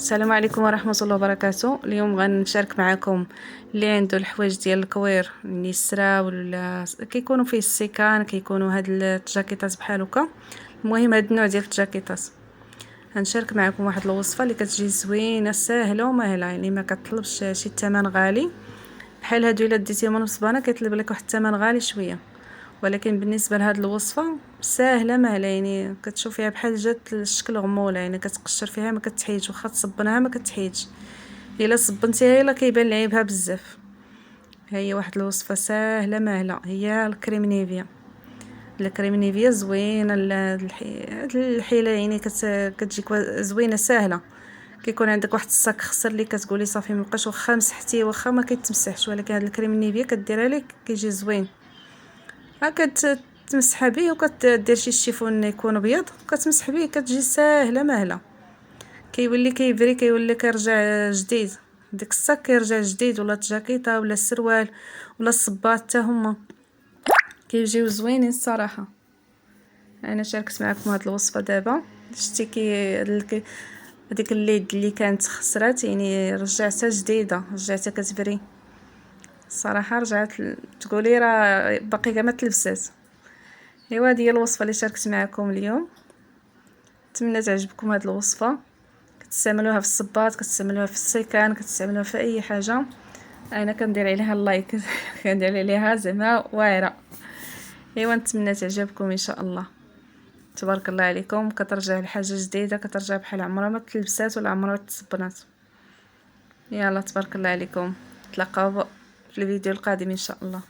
السلام عليكم ورحمه الله وبركاته. اليوم غنشارك معكم اللي عنده الحوايج ديال الكوير النسرة ولا كيكونوا فيه السيكان، كيكونوا هاد الجاكيطات بحال هكا. المهم هاد النوع ديال الجاكيطات غنشارك معكم واحد الوصفه اللي كتجي زوينه ساهله ومهله، يعني ما كتطلبش شي ثمن غالي. بحال هادو الا ديتيهم بالصبانه كيطلب لك واحد الثمن غالي شويه، ولكن بالنسبه لهاد الوصفه ساهله مهله، يعني كتشوفيها بحال جات الشكل غموله، يعني كتقشر فيها ما كتحيدش، واخا تصبناها ما كتحيدش. الا صبنتيها الا كيبان لعيبها بزاف. هي واحد الوصفه ساهله مهله، هي الكريم نيفيا. الكريم نيفيا زوينه هاد الحيله، يعني كتجيك زوينه ساهله. كيكون عندك واحد الصاك خسر اللي كتقولي صافي مابقاش، واخا مسحتيه واخا ما كيتمسحش، ولكن هاد الكريم نيفيا كديرها لك كيجي زوين. تمسح به وكدير شي شيفون يكون ابيض وكتمسح به، كتجي ساهله مهله. كيولي كيبري، كيولي كيرجع جديد. ديك الصاك كيرجع جديد، ولا الجاكيطه ولا السروال ولا الصباط حتى هما كيجيو زوينين الصراحه. انا شاركت معكم هاد الوصفه دابا. شتي هذيك اليد اللي كانت خسرات، يعني رجعتها جديده، رجعتها كتبري الصراحه. رجعت تقولي راه باقي كاع ما تلبسات. ايوا هذه هي الوصفه اللي شاركت معكم اليوم. نتمنى تعجبكم هذه الوصفه. كتستعملوها في الصباط، كتستعملوها في السيكان، كتستعملوها في اي حاجه. انا كندير عليها اللايك كندير عليها زعما واعره. ايوا نتمنى تعجبكم ان شاء الله. تبارك الله عليكم، كترجع لحاجه جديده، كترجع بحال عمرها ما تلبسات ولا عمرها تصبنات. يلا تبارك الله عليكم، نتلاقاو في الفيديو القادم ان شاء الله.